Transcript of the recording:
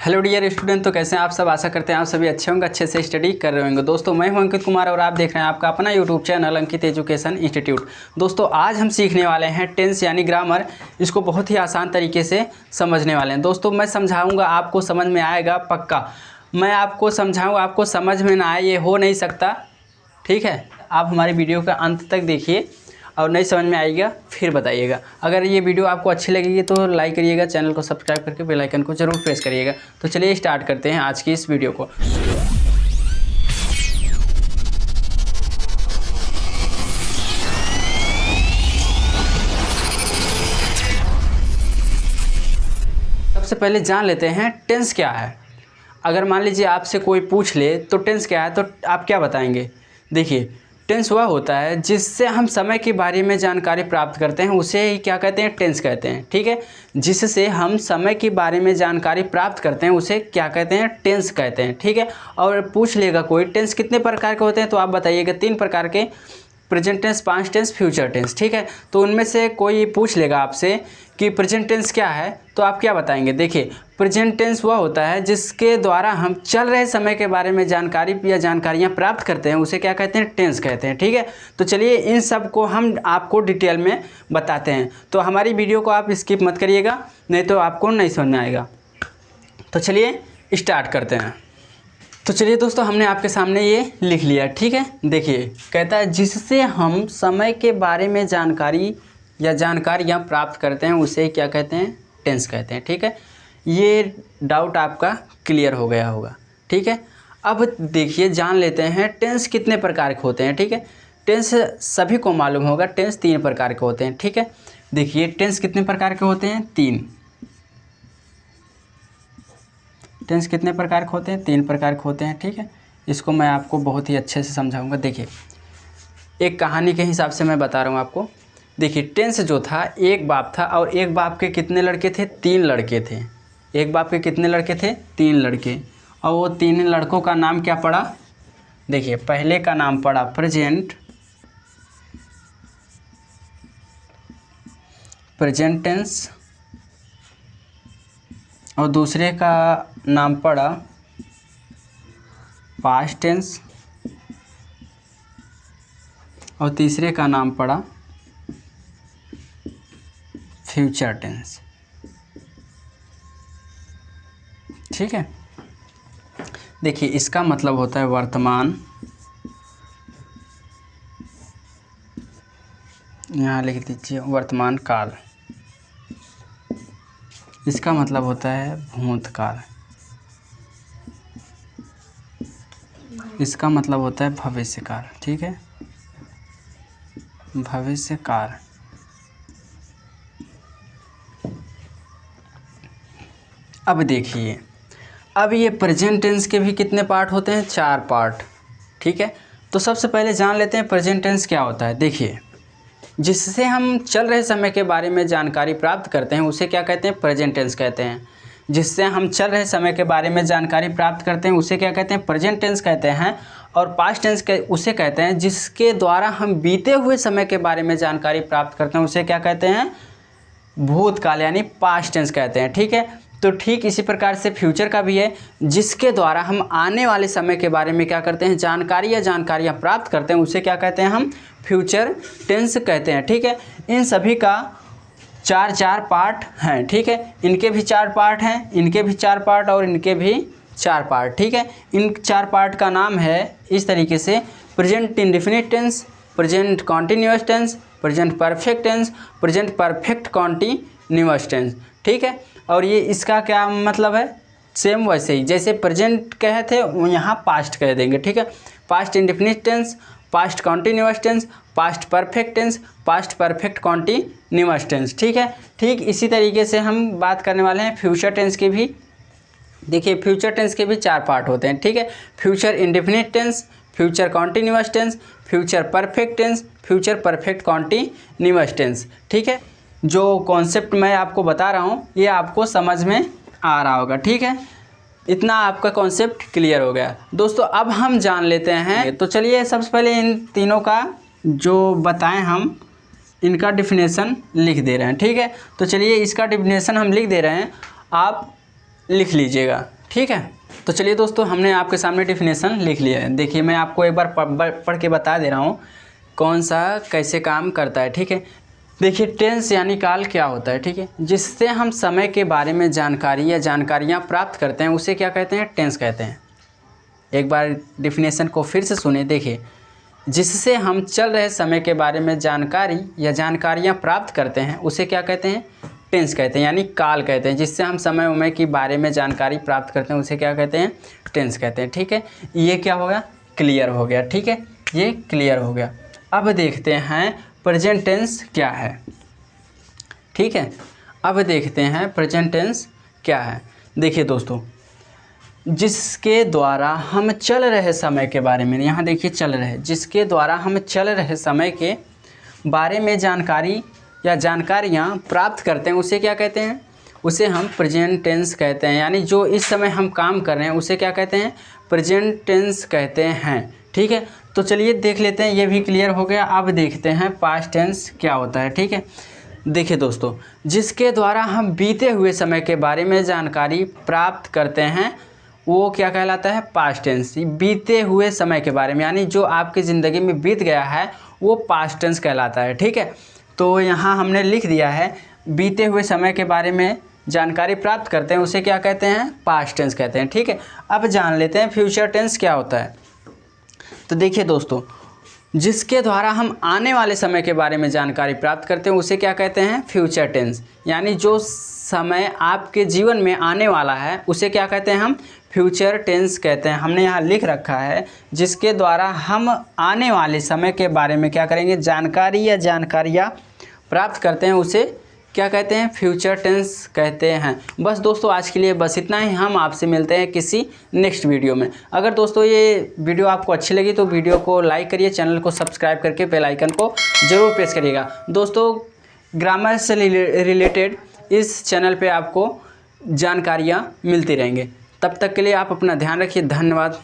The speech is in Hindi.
हेलो डियर स्टूडेंट, तो कैसे हैं आप सब। आशा करते हैं आप सभी अच्छे होंगे, अच्छे से स्टडी कर रहे होंगे। दोस्तों मैं हूं अंकित कुमार और आप देख रहे हैं आपका अपना यूट्यूब चैनल अंकित एजुकेशन इंस्टीट्यूट। दोस्तों आज हम सीखने वाले हैं टेंस यानी ग्रामर। इसको बहुत ही आसान तरीके से समझने वाले हैं। दोस्तों मैं समझाऊँगा, आपको समझ में आएगा पक्का। मैं आपको समझाऊँगा, आपको समझ में ना आए ये हो नहीं सकता, ठीक है। आप हमारी वीडियो का अंत तक देखिए और नहीं समझ में आएगा फिर बताइएगा। अगर ये वीडियो आपको अच्छी लगेगी तो लाइक करिएगा, चैनल को सब्सक्राइब करके बेल आइकन को जरूर प्रेस करिएगा। तो चलिए स्टार्ट करते हैं आज की इस वीडियो को। सबसे पहले जान लेते हैं टेंस क्या है। अगर मान लीजिए आपसे कोई पूछ ले तो टेंस क्या है, तो आप क्या बताएंगे। देखिए टेंस वह होता है जिससे हम समय के बारे में जानकारी प्राप्त करते हैं, उसे ही क्या कहते हैं, टेंस कहते हैं, ठीक है। जिससे हम समय के बारे में जानकारी प्राप्त करते हैं उसे क्या कहते हैं, टेंस कहते हैं, ठीक है। और पूछ लेगा कोई टेंस कितने प्रकार के होते हैं, तो आप बताइएगा 3 प्रकार के, present tense, past tense, future tense, ठीक है। तो उनमें से कोई पूछ लेगा आपसे कि प्रेजेंट टेंस क्या है, तो आप क्या बताएंगे। देखिए प्रेजेंट टेंस वह होता है जिसके द्वारा हम चल रहे समय के बारे में जानकारी या जानकारियाँ प्राप्त करते हैं, उसे क्या कहते हैं, टेंस कहते हैं, ठीक है। तो चलिए इन सब को हम आपको डिटेल में बताते हैं। तो हमारी वीडियो को आप स्किप मत करिएगा, नहीं तो आपको नहीं समझ में आएगा। तो चलिए स्टार्ट करते हैं। तो चलिए दोस्तों हमने आपके सामने ये लिख लिया, ठीक है। देखिए कहता है जिससे हम समय के बारे में जानकारी या जानकारियाँ प्राप्त करते हैं उसे क्या कहते हैं, टेंस कहते हैं, ठीक है। ये डाउट आपका क्लियर हो गया होगा, ठीक है। अब देखिए जान लेते हैं टेंस कितने प्रकार के होते हैं, ठीक है। टेंस सभी को मालूम होगा, टेंस 3 प्रकार के होते हैं, ठीक है। देखिए टेंस कितने प्रकार के होते हैं, 3। टेंस कितने प्रकार के होते हैं, 3 प्रकार के होते हैं, ठीक है। इसको मैं आपको बहुत ही अच्छे से समझाऊंगा। देखिए एक कहानी के हिसाब से मैं बता रहा हूँ आपको। देखिए टेंस जो था, एक बाप था और एक बाप के कितने लड़के थे, 3 लड़के थे। एक बाप के कितने लड़के थे, 3 लड़के। और वो 3 लड़कों का नाम क्या पड़ा। देखिए पहले का नाम पड़ा प्रेजेंट टेंस और दूसरे का नाम पड़ा पास्ट टेंस और तीसरे का नाम पड़ा फ्यूचर टेंस, ठीक है। देखिए इसका मतलब होता है वर्तमान, यहाँ लिख दीजिए वर्तमान काल। इसका मतलब होता है भूतकाल। इसका मतलब होता है भविष्यकाल, ठीक है, भविष्यकाल। अब देखिए अब ये प्रेजेंट टेंस के भी कितने पार्ट होते हैं, 4 पार्ट, ठीक है। तो सबसे पहले जान लेते हैं प्रेजेंट टेंस क्या होता है। देखिए जिससे हम चल रहे समय के बारे में जानकारी प्राप्त करते हैं उसे क्या कहते हैं, प्रेजेंट टेंस कहते हैं। जिससे हम चल रहे समय के बारे में जानकारी प्राप्त करते हैं उसे क्या कहते हैं, प्रेजेंट टेंस कहते हैं। और पास्ट टेंस उसे कहते हैं जिसके द्वारा हम बीते हुए समय के बारे में जानकारी प्राप्त करते हैं, उसे क्या कहते हैं, भूतकाल यानी पास्ट टेंस कहते हैं, ठीक है। तो ठीक इसी प्रकार से फ्यूचर का भी है, जिसके द्वारा हम आने वाले समय के बारे में क्या करते हैं, जानकारी या जानकारियाँ प्राप्त करते हैं, उसे क्या कहते हैं, हम फ्यूचर टेंस कहते हैं, ठीक है। इन सभी का 4 पार्ट हैं, ठीक है। इनके भी 4 पार्ट हैं, इनके भी 4 पार्ट और इनके भी 4 पार्ट, ठीक है। इन 4 पार्ट का नाम है इस तरीके से, present indefinite tense, present continuous tense, present perfect tense, present perfect continuous tense, ठीक है। और ये इसका क्या मतलब है, सेम वैसे ही जैसे प्रेजेंट कहे थे यहाँ पास्ट कह देंगे, ठीक है। Past indefinite tense, past continuous tense, past perfect tense, past perfect continuous tense, ठीक है। ठीक इसी तरीके से हम बात करने वाले हैं फ्यूचर टेंस की भी। देखिए फ्यूचर टेंस के भी 4 पार्ट होते हैं, ठीक है। Future indefinite tense, future continuous tense, future perfect tense, future perfect continuous tense, ठीक है। जो कॉन्सेप्ट मैं आपको बता रहा हूँ ये आपको समझ में आ रहा होगा, ठीक है। इतना आपका कॉन्सेप्ट क्लियर हो गया। दोस्तों अब हम जान लेते हैं, तो चलिए सबसे पहले इन तीनों का जो बताएं हम इनका डिफिनेशन लिख दे रहे हैं, ठीक है। तो चलिए इसका डिफिनेशन हम लिख दे रहे हैं, आप लिख लीजिएगा, ठीक है। तो चलिए दोस्तों, हमने आपके सामने डेफिनेशन लिख लिया है। देखिए मैं आपको एक बार पढ़ के बता दे रहा हूँ कौन सा कैसे काम करता है। ठीक है, देखिए टेंस यानी काल क्या होता है। ठीक है, जिससे हम समय के बारे में जानकारी या जानकारियाँ प्राप्त करते हैं उसे क्या कहते हैं, टेंस कहते हैं। एक बार डेफिनेशन को फिर से सुने। देखिए, जिससे हम चल रहे समय के बारे में जानकारी या जानकारियाँ प्राप्त करते हैं उसे क्या कहते हैं, टेंस कहते हैं, यानी काल कहते हैं। जिससे हम समय उमय के बारे में जानकारी प्राप्त करते हैं उसे क्या कहते हैं, टेंस कहते हैं। ठीक है, ये क्या हो गया, क्लियर हो गया। ठीक है, ये क्लियर हो गया। अब देखते हैं प्रेजेंट टेंस क्या है। ठीक है, अब देखते हैं प्रेजेंट टेंस क्या है। देखिए दोस्तों, जिसके द्वारा हम चल रहे समय के बारे में, यहाँ देखिए चल रहे, जिसके द्वारा हम चल रहे समय के बारे में जानकारी या जानकारियाँ प्राप्त करते हैं उसे क्या कहते हैं, उसे हम प्रेजेंट टेंस कहते हैं। यानी जो इस समय हम काम कर रहे हैं उसे क्या कहते हैं, प्रेजेंट टेंस कहते हैं। ठीक है, तो चलिए देख लेते हैं, ये भी क्लियर हो गया। अब देखते हैं पास्ट टेंस क्या होता है। ठीक है, देखिए दोस्तों, जिसके द्वारा हम बीते हुए समय के बारे में जानकारी प्राप्त करते हैं वो क्या कहलाता है, पास्ट टेंस। बीते हुए समय के बारे में, यानी जो आपकी ज़िंदगी में बीत गया है वो पास्ट टेंस कहलाता है। ठीक है, तो यहाँ हमने लिख दिया है बीते हुए समय के बारे में जानकारी प्राप्त करते हैं उसे क्या कहते हैं, पास्ट टेंस कहते हैं। ठीक है, अब जान लेते हैं फ्यूचर टेंस क्या होता है। तो देखिए दोस्तों, जिसके द्वारा हम आने वाले समय के बारे में जानकारी प्राप्त करते हैं उसे क्या कहते हैं, फ्यूचर टेंस। यानी जो समय आपके जीवन में आने वाला है उसे क्या कहते हैं, हम फ्यूचर टेंस कहते हैं। हमने यहाँ लिख रखा है जिसके द्वारा हम आने वाले समय के बारे में क्या करेंगे, जानकारी या जानकारियाँ प्राप्त करते हैं उसे क्या कहते हैं, फ्यूचर टेंस कहते हैं। बस दोस्तों, आज के लिए बस इतना ही। हम आपसे मिलते हैं किसी नेक्स्ट वीडियो में। अगर दोस्तों ये वीडियो आपको अच्छी लगी तो वीडियो को लाइक करिए, चैनल को सब्सक्राइब करके बेल आइकन को ज़रूर प्रेस करिएगा। दोस्तों, ग्रामर से रिलेटेड इस चैनल पे आपको जानकारियाँ मिलती रहेंगे। तब तक के लिए आप अपना ध्यान रखिए। धन्यवाद।